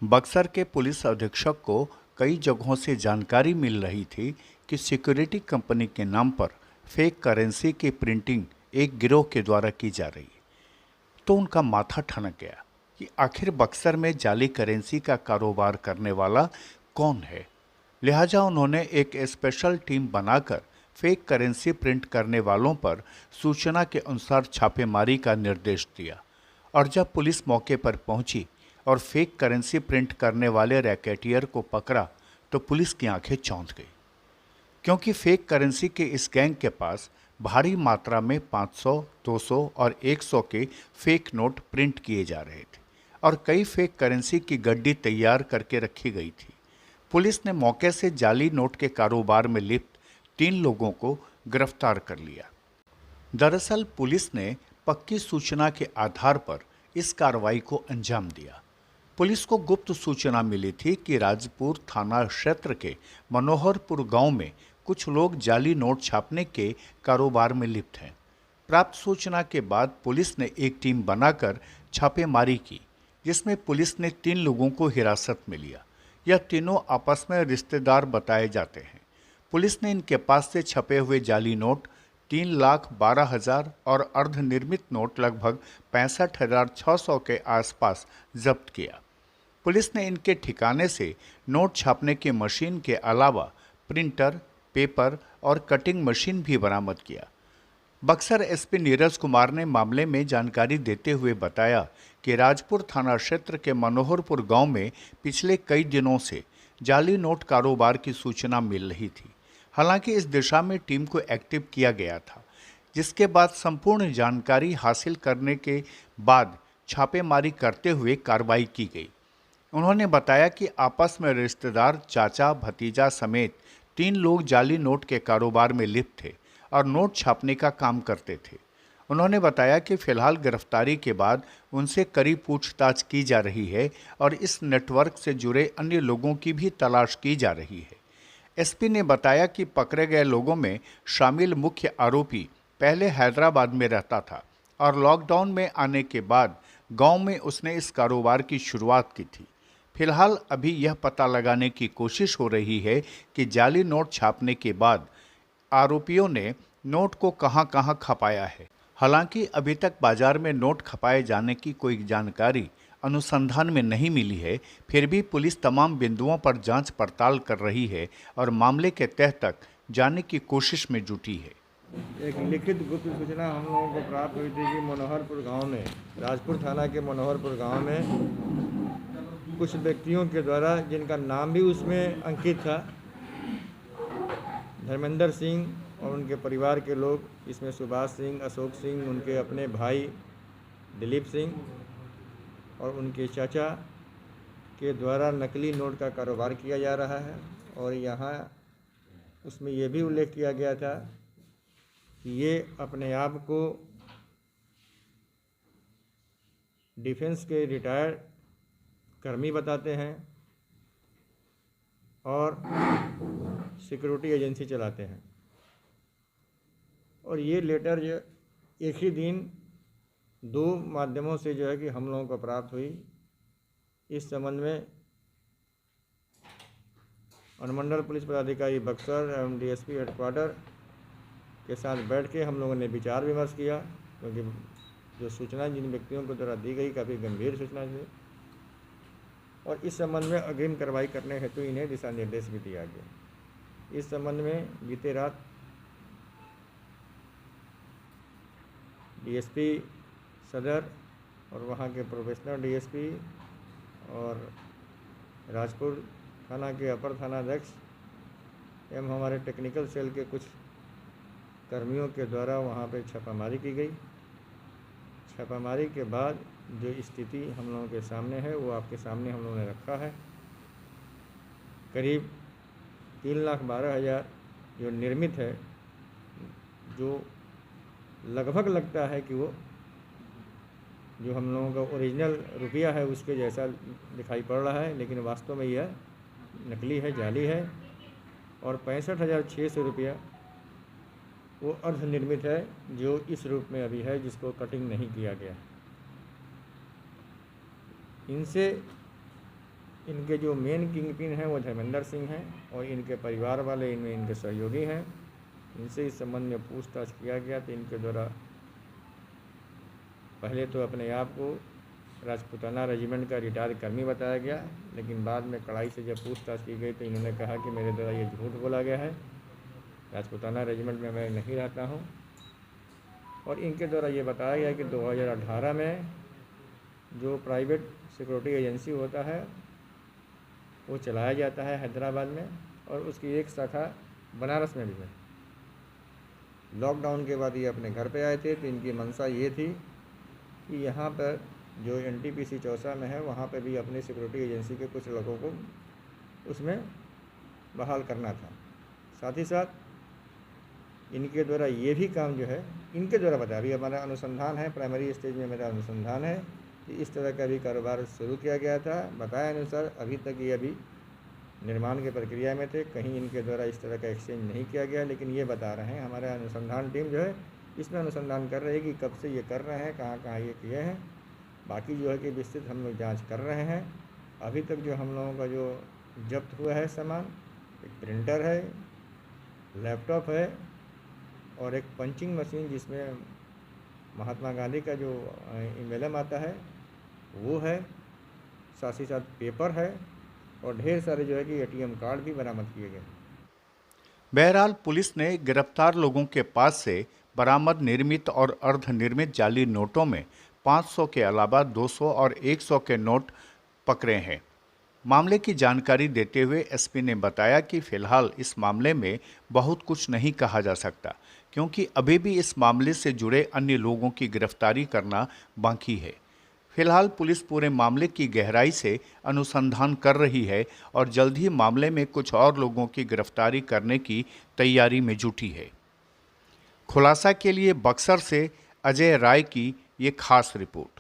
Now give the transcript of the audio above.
बक्सर के पुलिस अधीक्षक को कई जगहों से जानकारी मिल रही थी कि सिक्योरिटी कंपनी के नाम पर फेक करेंसी की प्रिंटिंग एक गिरोह के द्वारा की जा रही है। तो उनका माथा ठनक गया कि आखिर बक्सर में जाली करेंसी का कारोबार करने वाला कौन है। लिहाजा उन्होंने एक स्पेशल टीम बनाकर फेक करेंसी प्रिंट करने वालों पर सूचना के अनुसार छापेमारी का निर्देश दिया। और जब पुलिस मौके पर पहुंची और फेक करेंसी प्रिंट करने वाले रैकेटियर को पकड़ा तो पुलिस की आंखें चौंध गई, क्योंकि फेक करेंसी के इस गैंग के पास भारी मात्रा में 500, 200 और 100 के फेक नोट प्रिंट किए जा रहे थे और कई फेक करेंसी की गड्डी तैयार करके रखी गई थी। पुलिस ने मौके से जाली नोट के कारोबार में लिप्त 3 लोगों को गिरफ्तार कर लिया। दरअसल पुलिस ने पक्की सूचना के आधार पर इस कार्रवाई को अंजाम दिया। पुलिस को गुप्त सूचना मिली थी कि राजपुर थाना क्षेत्र के मनोहरपुर गांव में कुछ लोग जाली नोट छापने के कारोबार में लिप्त हैं। प्राप्त सूचना के बाद पुलिस ने एक टीम बनाकर छापेमारी की, जिसमें पुलिस ने 3 लोगों को हिरासत में लिया। यह तीनों आपस में रिश्तेदार बताए जाते हैं। पुलिस ने इनके पास से छपे हुए जाली नोट 3,12,000 और अर्धनिर्मित नोट लगभग 65,600 के आसपास जब्त किया। पुलिस ने इनके ठिकाने से नोट छापने की मशीन के अलावा प्रिंटर, पेपर और कटिंग मशीन भी बरामद किया। बक्सर एसपी नीरज कुमार ने मामले में जानकारी देते हुए बताया कि राजपुर थाना क्षेत्र के मनोहरपुर गांव में पिछले कई दिनों से जाली नोट कारोबार की सूचना मिल रही थी। हालांकि इस दिशा में टीम को एक्टिव किया गया था, जिसके बाद संपूर्ण जानकारी हासिल करने के बाद छापेमारी करते हुए कार्रवाई की गई। उन्होंने बताया कि आपस में रिश्तेदार, चाचा भतीजा समेत 3 लोग जाली नोट के कारोबार में लिप्त थे और नोट छापने का काम करते थे। उन्होंने बताया कि फिलहाल गिरफ्तारी के बाद उनसे कड़ी पूछताछ की जा रही है और इस नेटवर्क से जुड़े अन्य लोगों की भी तलाश की जा रही है। एसपी ने बताया कि पकड़े गए लोगों में शामिल मुख्य आरोपी पहले हैदराबाद में रहता था और लॉकडाउन में आने के बाद गांव में उसने इस कारोबार की शुरुआत की थी। फिलहाल अभी यह पता लगाने की कोशिश हो रही है कि जाली नोट छापने के बाद आरोपियों ने नोट को कहां-कहां खपाया है। हालांकि अभी तक बाजार में नोट खपाए जाने की कोई जानकारी अनुसंधान में नहीं मिली है, फिर भी पुलिस तमाम बिंदुओं पर जांच पड़ताल कर रही है और मामले के तह तक जाने की कोशिश में जुटी है। एक लिखित गुप्त सूचना हम लोगों को प्राप्त हुई थी कि मनोहरपुर गांव में, राजपुर थाना के मनोहरपुर गांव में कुछ व्यक्तियों के द्वारा, जिनका नाम भी उसमें अंकित था, धर्मेंद्र सिंह और उनके परिवार के लोग, इसमें सुभाष सिंह, अशोक सिंह, उनके अपने भाई दिलीप सिंह और उनके चाचा के द्वारा नकली नोट का कारोबार किया जा रहा है। और यहाँ उसमें यह भी उल्लेख किया गया था कि ये अपने आप को डिफेंस के रिटायर्ड कर्मी बताते हैं और सिक्योरिटी एजेंसी चलाते हैं। और ये लेटर जो एक ही दिन 2 माध्यमों से जो है कि हम लोगों को प्राप्त हुई। इस संबंध में अनुमंडल पुलिस पदाधिकारी बक्सर एवं डीएसपी हेडक्वार्टर के साथ बैठ के हम लोगों ने विचार विमर्श किया, क्योंकि जो सूचना जिन व्यक्तियों को द्वारा दी गई काफ़ी गंभीर सूचना थी और इस संबंध में अग्रिम कार्रवाई करने हेतु इन्हें दिशा निर्देश भी दिया गया। इस संबंध में बीते रात डीएसपी सदर और वहां के प्रोफेशनल डीएसपी और राजपुर थाना के अपर थानाध्यक्ष एवं हमारे टेक्निकल सेल के कुछ कर्मियों के द्वारा वहां पर छापामारी की गई। छापामारी के बाद जो स्थिति हम लोगों के सामने है वो आपके सामने हम लोगों ने रखा है। करीब 3,12,000 जो निर्मित है, जो लगभग लगता है कि वो जो हम लोगों का ओरिजिनल रुपया है उसके जैसा दिखाई पड़ रहा है, लेकिन वास्तव में यह नकली है, जाली है। और 65,600 रुपया वो अर्धनिर्मित है, जो इस रूप में अभी है, जिसको कटिंग नहीं किया गया। इनसे इनके जो मेन किंग पिन हैं वो धर्मेंद्र सिंह हैं और इनके परिवार वाले इनमें इनके सहयोगी हैं। इनसे इस संबंध में पूछताछ किया गया तो इनके द्वारा पहले तो अपने आप को राजपूताना रेजिमेंट का रिटायर्ड कर्मी बताया गया, लेकिन बाद में कड़ाई से जब पूछताछ की गई तो इन्होंने कहा कि मेरे द्वारा ये झूठ बोला गया है, राजपूताना रेजिमेंट में मैं नहीं रहता हूँ। और इनके द्वारा ये बताया गया कि 2018 में जो प्राइवेट सिक्योरिटी एजेंसी होता है वो चलाया जाता है हैदराबाद में, और उसकी एक शाखा बनारस में भी है। लॉकडाउन के बाद ये अपने घर पे आए थे तो इनकी मंशा ये थी कि यहाँ पर जो NTPC चौसा में है वहाँ पे भी अपनी सिक्योरिटी एजेंसी के कुछ लोगों को उसमें बहाल करना था। साथ ही साथ इनके द्वारा ये भी काम जो है इनके द्वारा बताया, अभी हमारा अनुसंधान है, प्राइमरी स्टेज में मेरा अनुसंधान है कि इस तरह का भी कारोबार शुरू किया गया था। बताया अनुसार अभी तक ये अभी निर्माण की प्रक्रिया में थे, कहीं इनके द्वारा इस तरह का एक्सचेंज नहीं किया गया, लेकिन ये बता रहे हैं। हमारा अनुसंधान टीम जो है इसमें अनुसंधान कर रही है कि कब से ये कर रहे हैं, कहाँ कहाँ ये किए हैं। बाकी जो है कि विस्तृत हम लोग जाँच कर रहे हैं। अभी तक जो हम लोगों का जो जब्त हुआ है सामान, एक प्रिंटर है, लैपटॉप है और एक पंचिंग मशीन जिसमें महात्मा गांधी का जो एम्बलम आता है वो है, साथ ही साथ पेपर है और ढेर सारे जो है कि ATM कार्ड भी बरामद किए गए। बहरहाल पुलिस ने गिरफ्तार लोगों के पास से बरामद निर्मित और अर्धनिर्मित जाली नोटों में 500 के अलावा 200 और 100 के नोट पकड़े हैं। मामले की जानकारी देते हुए SP ने बताया कि फिलहाल इस मामले में बहुत कुछ नहीं कहा जा सकता, क्योंकि अभी भी इस मामले से जुड़े अन्य लोगों की गिरफ्तारी करना बाकी है। फिलहाल पुलिस पूरे मामले की गहराई से अनुसंधान कर रही है और जल्द ही मामले में कुछ और लोगों की गिरफ्तारी करने की तैयारी में जुटी है। खुलासा के लिए बक्सर से अजय राय की ये खास रिपोर्ट।